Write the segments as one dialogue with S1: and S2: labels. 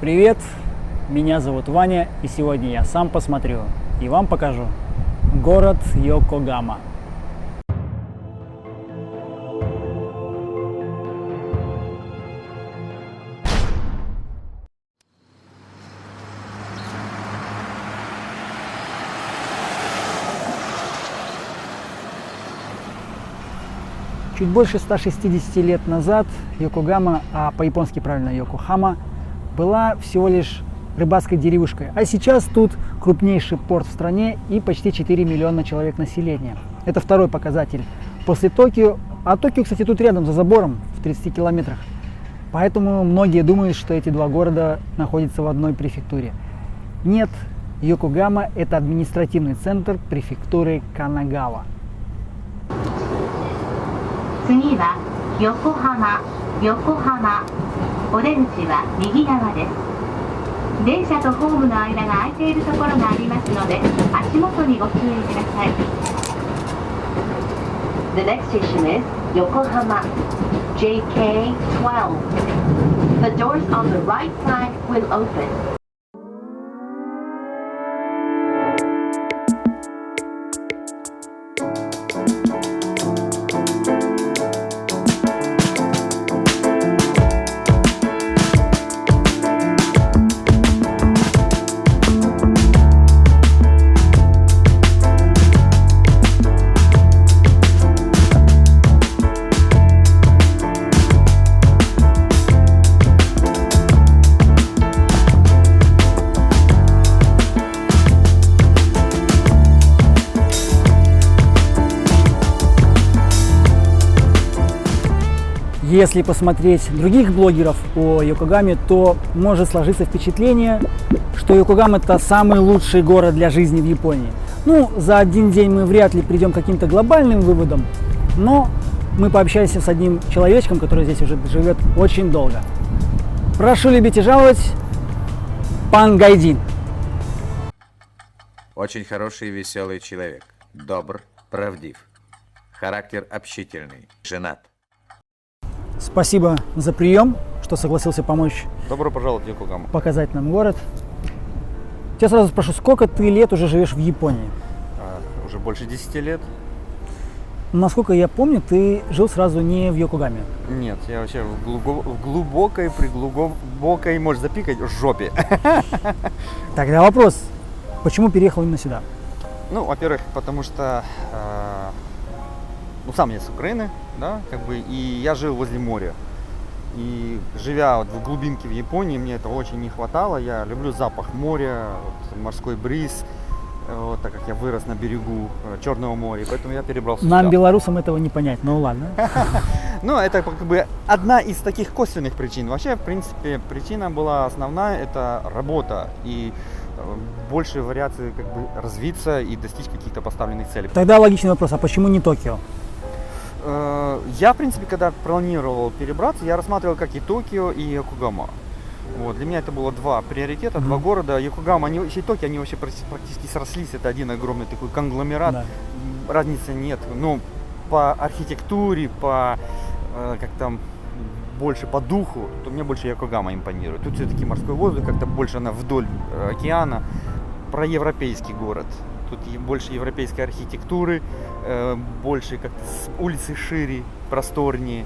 S1: Привет, меня зовут Ваня, и сегодня я сам посмотрю и вам покажу город Йокогама. Чуть больше 160 лет назад Йокогама, а по-японски правильно Йокохама, была всего лишь рыбацкой деревушкой. А сейчас тут крупнейший порт в стране и почти 4 миллиона человек населения. Это второй показатель после Токио. А Токио, кстати, тут рядом, за забором, в 30 километрах. Поэтому многие думают, что эти два города находятся в одной префектуре. Нет, Йокогама – это административный центр префектуры Канагава.
S2: 次は横浜お出口は右側です。電車とホームの間が空いているところがありますので足元にご注意ください。 The next station is Yokohama JK12. The doors on the right side will open.
S1: Если посмотреть других блогеров о Йокогаме, то может сложиться впечатление, что Йокогама – это самый лучший город для жизни в Японии. Ну, за один день мы вряд ли придем к каким-то глобальным выводам, но мы пообщаемся с одним человечком, который здесь уже живет очень долго. Прошу любить и жаловать, пан Гайдин.
S3: Очень хороший и веселый человек. Добр, правдив. Характер общительный. Женат.
S1: Спасибо за прием, что согласился помочь.
S4: Добро пожаловать в Йокогаму.
S1: Показать нам город. Я сразу спрошу, сколько ты лет уже живешь в Японии?
S4: Уже больше 10 лет.
S1: Насколько я помню, ты жил сразу не в Йокогаме.
S4: Нет, я вообще в глубокой, можешь запикать, жопе.
S1: Тогда вопрос, почему переехал именно сюда?
S4: Ну, во-первых, потому что сам я с Украины, да, и я жил возле моря. И живя в глубинке в Японии, мне этого очень не хватало. Я люблю запах моря, морской бриз, так как я вырос на берегу Черного моря, поэтому я перебрался сюда.
S1: Нам, белорусам, этого не понять, ну ладно.
S4: Ну, это одна из таких косвенных причин. Вообще, в принципе, причина была основная, это работа и больше вариаций развиться и достичь каких-то поставленных целей.
S1: Тогда логичный вопрос, а почему не Токио?
S4: Я, в принципе, когда планировал перебраться, я рассматривал как и Токио, и Йокогама. Вот. Для меня это было два приоритета, два города. Йокогама и Токио, они вообще практически срослись, это один огромный такой конгломерат. Да. Разницы нет. Но по архитектуре, больше по духу, то мне больше Йокогама импонирует. Тут все-таки морской воздух, как-то больше она вдоль океана. Про европейский город. Тут больше европейской архитектуры, больше как-то улицы шире, просторнее.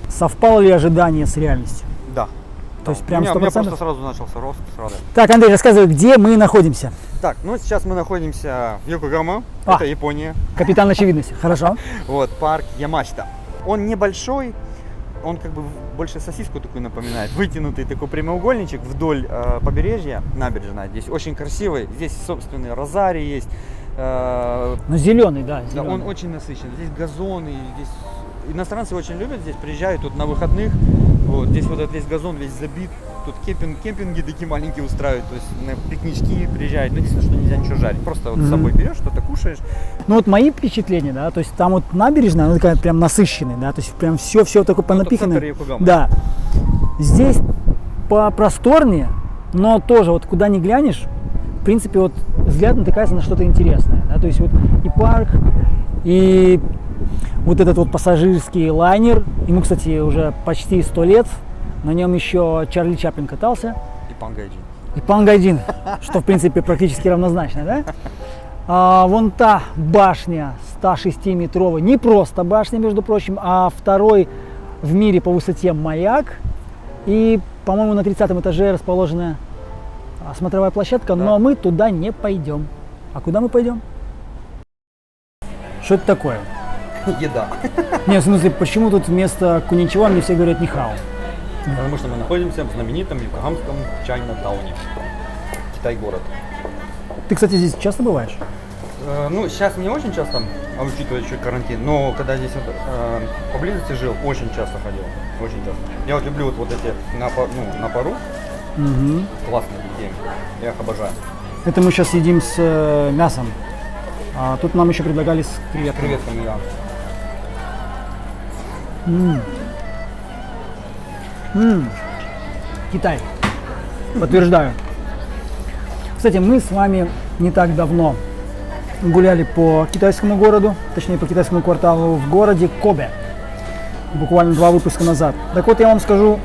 S1: Совпало ли ожидание с реальностью?
S4: Да.
S1: То есть прям 100%?
S4: У меня просто сразу начался рост. Сразу.
S1: Так, Андрей, рассказывай, где мы находимся?
S4: Так, сейчас мы находимся в Йокогама, это Япония.
S1: Капитан очевидности, хорошо.
S4: Вот, парк Ямашита. Он небольшой, он больше сосиску такую напоминает, вытянутый такой прямоугольничек вдоль побережья, набережная. Здесь очень красивый, здесь собственный розарий есть.
S1: Ну зеленый, да. Зеленый.
S4: Да, он очень насыщенный. Здесь газоны, здесь иностранцы очень любят, здесь приезжают тут на выходных. Вот, здесь вот этот весь газон весь забит. Тут кемпинги такие маленькие устраивают, то есть на пикнички приезжают. Но единственное, что нельзя ничего жарить. Просто вот с собой берешь, что-то кушаешь.
S1: Ну вот мои впечатления, да, то есть там вот набережная, она такая прям насыщенная, да, то есть прям все такое понапихано. Да. Здесь попросторнее, но тоже вот куда ни глянешь, в принципе, вот взгляд натыкается на что-то интересное, да, то есть вот и парк, и вот этот вот пассажирский лайнер, ему, кстати, уже почти 100 лет, На нем еще Чарли Чаплин катался.
S4: И Пангайджи.
S1: И Пангайдин, что в принципе практически равнозначно, да? Вон та башня 106-метровая, не просто башня, между прочим, а второй в мире по высоте маяк. И, по-моему, на 30-м этаже расположена смотровая площадка,
S4: Да.
S1: но мы туда не пойдем. А куда мы пойдем? Что это такое?
S4: Еда.
S1: Не, в смысле, почему тут вместо куничева мне все говорят нихао?
S4: Потому что мы находимся в знаменитом Йокогамском Чайна-тауне. Китай-город.
S1: Ты, кстати, здесь часто бываешь?
S4: Ну, сейчас не очень часто, а учитывая еще карантин, но когда здесь вот, поблизости жил, очень часто ходил. Очень часто. Я вот люблю вот эти на пару.
S1: Угу.
S4: Классные такие. Я их обожаю.
S1: Это мы сейчас едим с мясом. А тут нам еще предлагали с креветками.
S4: Креветками, да.
S1: Китай. Подтверждаю. Кстати, мы с вами не так давно гуляли по китайскому городу, точнее по китайскому кварталу в городе Кобе. Буквально 2 выпуска назад. Так вот, я вам скажу,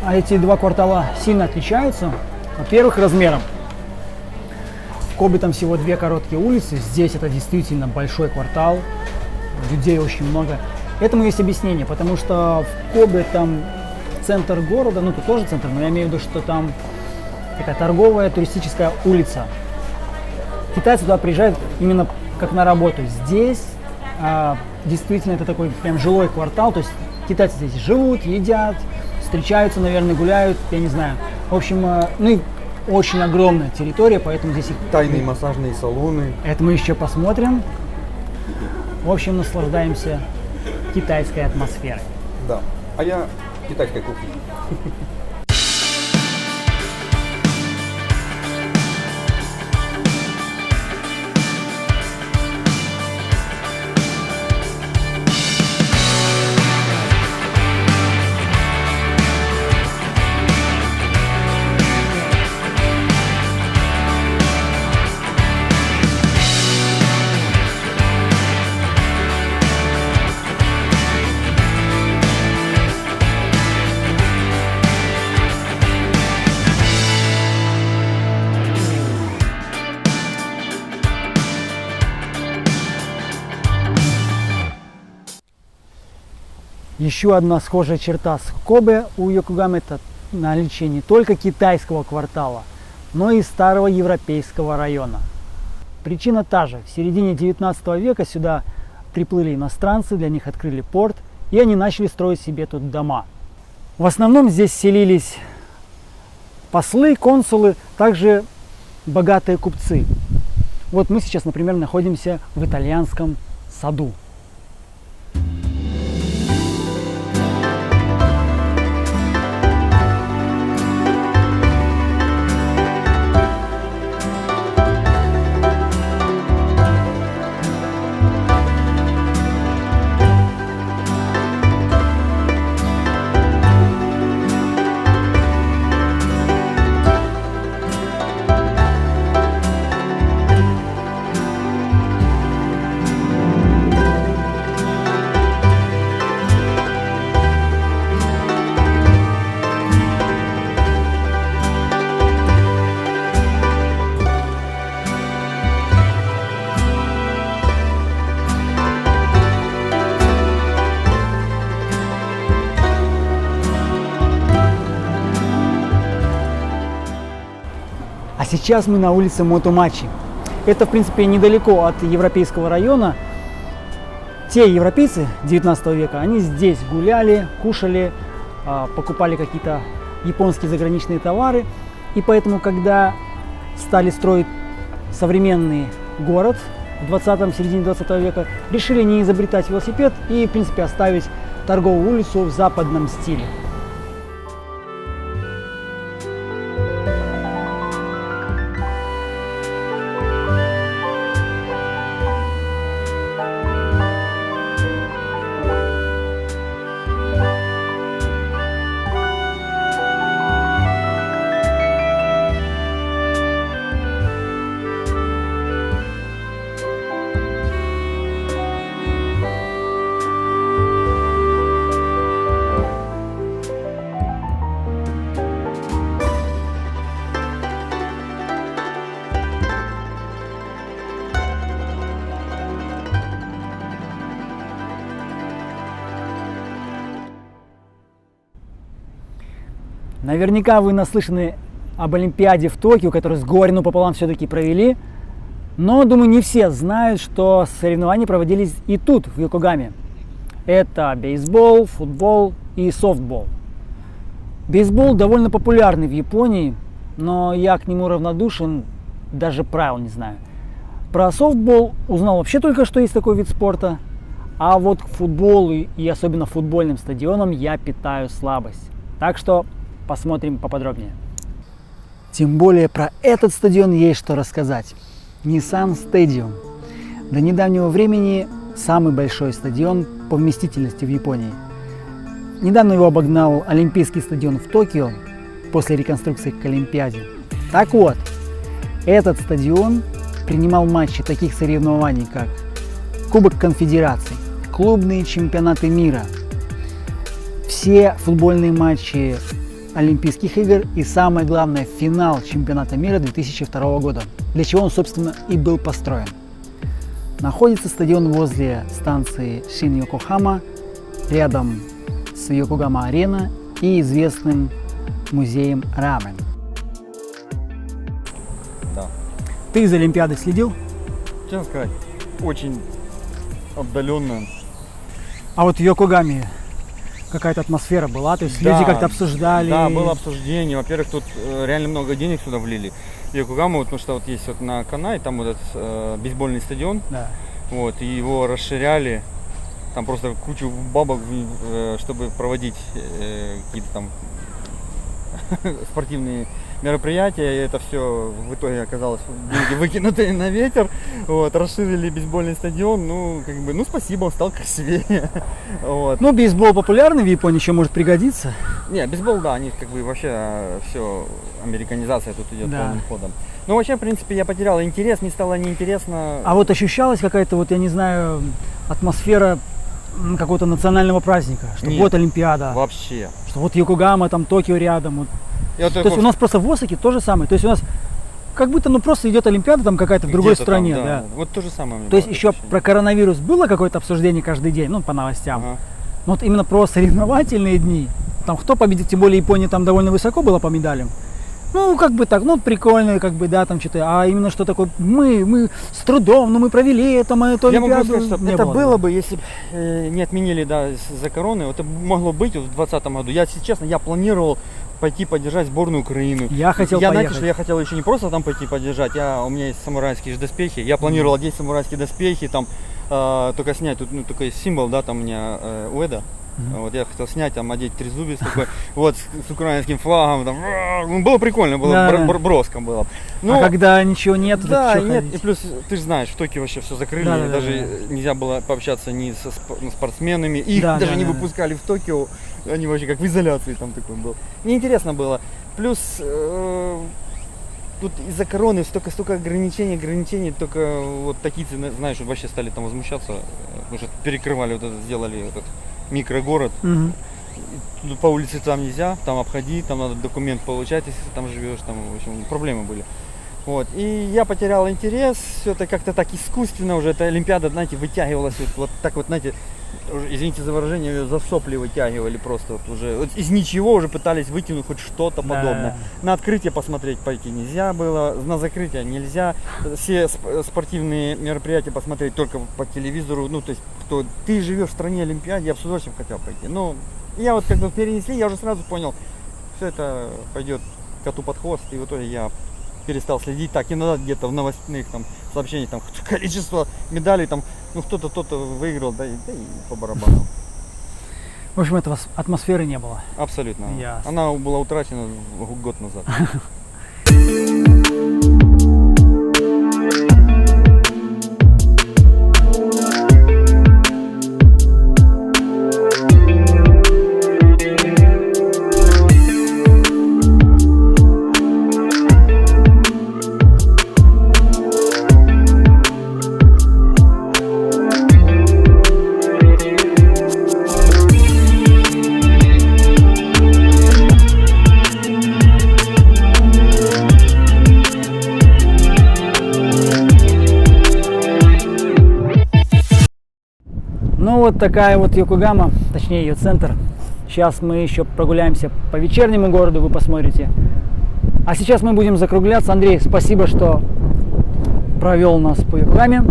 S1: эти 2 квартала сильно отличаются. Во-первых, размером. В Кобе там всего 2 короткие улицы, здесь это действительно большой квартал, людей очень много. Этому есть объяснение, потому что в Кобе там центр города, ну тут тоже центр, но я имею в виду, что там такая торговая туристическая улица. Китайцы туда приезжают именно как на работу. Здесь действительно это такой прям жилой квартал, то есть китайцы здесь живут, едят, встречаются, наверное, гуляют, я не знаю. В общем, ну и очень огромная территория, поэтому здесь их...
S4: Тайные массажные салоны.
S1: Это мы еще посмотрим. В общем, наслаждаемся китайской атмосферой.
S4: Да. А я китайской кухней.
S1: Еще одна схожая черта с Кобе у Йокогамы – это наличие не только китайского квартала, но и старого европейского района. Причина та же. В середине 19 века сюда приплыли иностранцы, для них открыли порт, и они начали строить себе тут дома. В основном здесь селились послы, консулы, также богатые купцы. Вот мы сейчас, например, находимся в итальянском саду. А сейчас мы на улице Мотомачи. Это, в принципе, недалеко от европейского района. Те европейцы 19 века, они здесь гуляли, кушали, покупали какие-то японские заграничные товары. И поэтому, когда стали строить современный город в середине 20 века, решили не изобретать велосипед и, в принципе, оставить торговую улицу в западном стиле. Наверняка вы наслышаны об Олимпиаде в Токио, которую с горем пополам все-таки провели. Но, думаю, не все знают, что соревнования проводились и тут, в Йокогаме. Это бейсбол, футбол и софтбол. Бейсбол довольно популярный в Японии, но я к нему равнодушен, даже правил не знаю. Про софтбол узнал вообще только, что есть такой вид спорта, а вот к футболу и особенно футбольным стадионам я питаю слабость. Так что посмотрим поподробнее. Тем более про этот стадион есть что рассказать. Nissan Stadium. До недавнего времени самый большой стадион по вместительности в Японии. Недавно его обогнал Олимпийский стадион в Токио после реконструкции к Олимпиаде. Так вот, этот стадион принимал матчи таких соревнований, как Кубок Конфедераций, клубные чемпионаты мира, все футбольные матчи Олимпийских игр и, самое главное, финал чемпионата мира 2002 года, для чего он, собственно, и был построен. Находится стадион возле станции Шин-Йокохама, рядом с Йокогама-арена и известным музеем рамен.
S4: Да.
S1: Ты за Олимпиадой следил?
S4: Честно сказать, очень отдаленно.
S1: А вот в Йокогаме какая-то атмосфера была? То есть люди как-то обсуждали?
S4: Да, было обсуждение. Во-первых, тут реально много денег сюда влили. В Йокогаму, потому что вот есть вот на Канае, там вот этот бейсбольный стадион.
S1: Да.
S4: Вот, и его расширяли. Там просто кучу бабок, чтобы проводить какие-то там спортивные мероприятия, и это все в итоге оказалось деньги выкинутые на ветер. Вот, расширили бейсбольный стадион, ну, как бы, ну, спасибо, он стал красивее. Вот.
S1: Ну, бейсбол популярный в Японии, еще может пригодиться.
S4: Не, бейсбол, да, они как бы вообще все, американизация тут идет
S1: Да.
S4: полным ходом. Ну, вообще, в принципе, я потерял интерес, мне стало неинтересно.
S1: А вот ощущалась какая-то, вот, я не знаю, атмосфера какого-то национального праздника, что
S4: Нет,
S1: вот Олимпиада,
S4: вообще.
S1: что вот Йокогама, там Токио рядом. Вот.
S4: Я вот
S1: То есть у нас просто в Осаке то же самое. То есть у нас как будто ну просто идет Олимпиада там какая-то в другой
S4: где-то
S1: стране.
S4: там,
S1: Да.
S4: Вот то же самое. у меня
S1: То есть
S4: было
S1: еще
S4: ощущение.
S1: про коронавирус было какое-то обсуждение каждый день, ну по новостям.
S4: Ага.
S1: Но вот именно про соревновательные дни, там кто победит, тем более Япония там довольно высоко была по медалям. Ну, как бы так, ну, прикольно, как бы, да, там что-то, а именно что такое, мы с трудом, ну, мы провели это, мы эту
S4: Я могу
S1: Олимпиаду.
S4: сказать, что
S1: Не
S4: это было
S1: да.
S4: бы, если бы не отменили, да, из-за короны, это могло быть вот в 2020 году. Я, если честно, я планировал пойти поддержать сборную Украины.
S1: Я хотел
S4: знаете,
S1: поехать.
S4: что я хотел еще не просто там пойти поддержать, у меня есть самурайские же доспехи. Я планировал одеть самурайские доспехи, там только снять, тут ну, такой символ, да, там у меня Уэда. Вот я хотел снять, там одеть трезубец такой, вот с украинским флагом, там, ну, было прикольно, было
S1: Да.
S4: броско было.
S1: А
S4: Но,
S1: когда ничего нет,
S4: да,
S1: то
S4: и
S1: чё
S4: нет,
S1: ходить?
S4: и плюс ты же знаешь, в Токио вообще все закрыли,
S1: Да, да, да,
S4: даже нельзя было пообщаться ни со спортсменами, их
S1: Да,
S4: даже
S1: да,
S4: не
S1: да.
S4: выпускали в Токио, они вообще как в изоляции там такой был. Неинтересно было. Плюс тут из-за короны столько ограничений, только вот такие, знаешь, вообще стали там возмущаться, потому что перекрывали вот это, сделали этот микрогород.
S1: Мгм.
S4: По улице там нельзя, там обходи, там надо документ получать, если ты там живешь, там, в общем, проблемы были. Вот. И я потерял интерес, все это как-то так искусственно уже, эта Олимпиада, знаете, вытягивалась вот так вот, знаете, уже, извините за выражение, её за сопли вытягивали просто вот уже, вот из ничего уже пытались вытянуть хоть что-то
S1: Да.
S4: подобное. На открытие посмотреть пойти нельзя было, на закрытие нельзя, все спортивные мероприятия посмотреть только по телевизору, ну, то есть, ты живешь в стране Олимпиады, я бы с удовольствием хотел пойти, но я вот когда перенесли, я уже сразу понял, все это пойдет коту под хвост, и в итоге я перестал следить. Так, иногда где-то в новостных там сообщениях там количество медалей, там, ну кто-то выиграл, да и по барабану.
S1: В общем, этого атмосферы не было.
S4: Абсолютно.
S1: Ясно.
S4: Она была утрачена год назад.
S1: Ну вот такая вот Йокогама, точнее ее центр. Сейчас мы еще прогуляемся по вечернему городу, вы посмотрите. А сейчас мы будем закругляться. Андрей, спасибо, что провел нас по Йокогаме.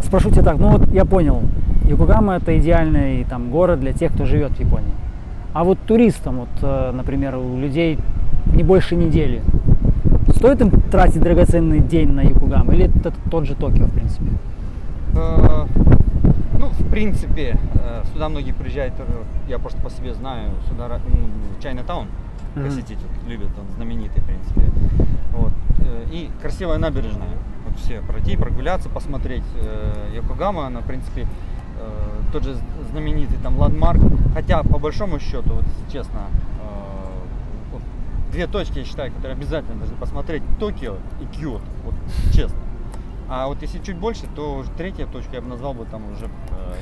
S1: Спрошу тебя так, ну вот я понял, Йокогама это идеальный там город для тех, кто живет в Японии. А вот туристам, вот, например, у людей не больше недели, стоит им тратить драгоценный день на Йокогаму или это тот же Токио, в принципе?
S4: Ну, в принципе, сюда многие приезжают, я просто по себе знаю, сюда в Чайнатаун посетить, вот, любят, он знаменитый, в принципе. Вот. И красивая набережная. Вот все пройти, прогуляться, посмотреть. Йокогама, она, в принципе, тот же знаменитый там ландмарк. Хотя, по большому счету, вот, если честно, вот, две точки, я считаю, которые обязательно должны посмотреть: Токио и Киото. Вот, честно. А вот если чуть больше, то уже третья точка я бы назвал бы там уже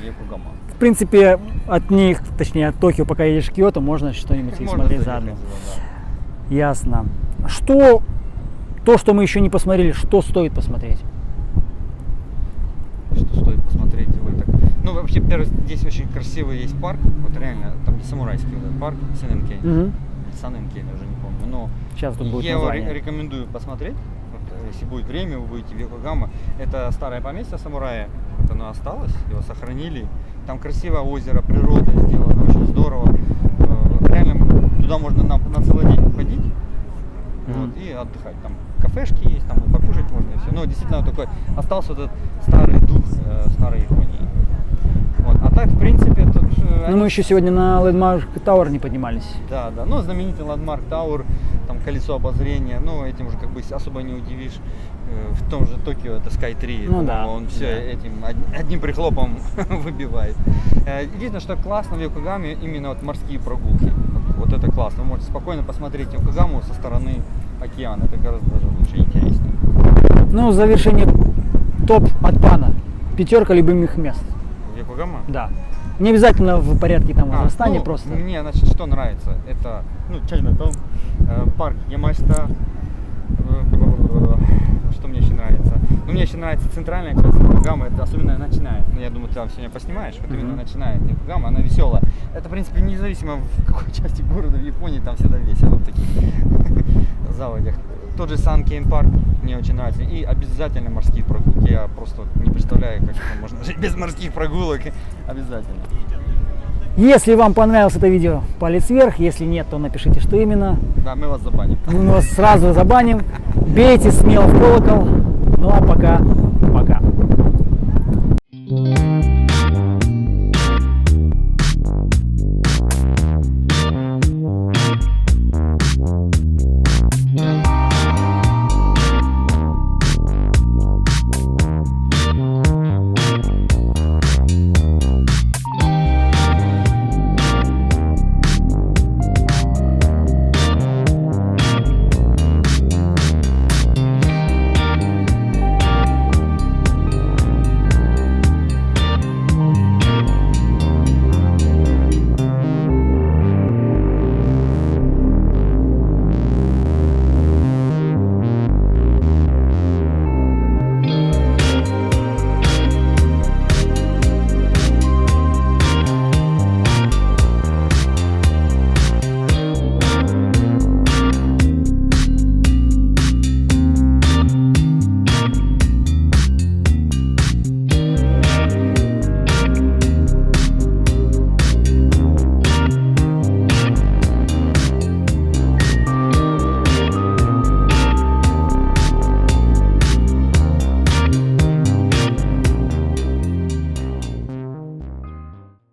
S4: Йокогама.
S1: В принципе, от них, точнее от Токио, пока едешь в Киото, можно что-нибудь и
S4: Можно
S1: смотреть
S4: заехать
S1: заодно.
S4: сюда,
S1: Ясно. То, что мы еще не посмотрели, что стоит посмотреть?
S4: да. Что стоит посмотреть его так. Ну, вообще, первый, здесь очень красивый есть парк. Вот реально, там где самурайский вот этот парк, Синэнкей.
S1: Мгм.
S4: Санэнкей, я уже не помню. Но
S1: Сейчас тут будет
S4: я его
S1: название.
S4: рекомендую посмотреть. Вот, если будет время, вы будете в Йокогама. Это старое поместье самурая. Вот оно осталось, его сохранили. Там красивое озеро, природа сделана, очень здорово. Реально туда можно на целый день уходить. Вот, и отдыхать. Там кафешки есть, там и покушать можно, и все. Но действительно такой остался вот этот старый дух старой Японии. Вот. А так, в принципе, тут...
S1: Ну, мы еще сегодня на Landmark Tower не поднимались.
S4: Да, да. Ну, знаменитый Landmark Tower, там колесо обозрения, ну, этим уже как бы особо не удивишь. В том же Токио это Sky 3,
S1: Ну да,
S4: он все
S1: да.
S4: этим одним прихлопом выбивает. Единственное, что классно в Йокогаме, именно вот морские прогулки. Вот это классно. Вы можете спокойно посмотреть Йокогаму со стороны океана. Это гораздо даже лучше и интереснее.
S1: Ну, в завершение топ от пана. 5 любимых мест.
S4: Йокогама?
S1: Да. Не обязательно в порядке там возрастания,
S4: ну,
S1: просто.
S4: Мне, значит, что нравится? Это, ну, Чайнатаун, парк Ямашита. Что мне еще нравится? Ну, мне еще нравится центральная часть Йокогамы, это особенно ночная. Ну, я думаю, ты там сегодня поснимаешь, вот именно ночная Йокогама, она веселая. Это, в принципе, независимо в какой части города в Японии, там всегда весело в таких заводях. Тот же Санкейн парк мне очень нравится. И обязательно морские прогулки. Я просто не представляю, как можно жить без морских прогулок. Обязательно.
S1: Если вам понравилось это видео, палец вверх. Если нет, то напишите, что именно.
S4: Да, мы вас забаним.
S1: Мы вас сразу забаним. Бейте смело в колокол. Ну а пока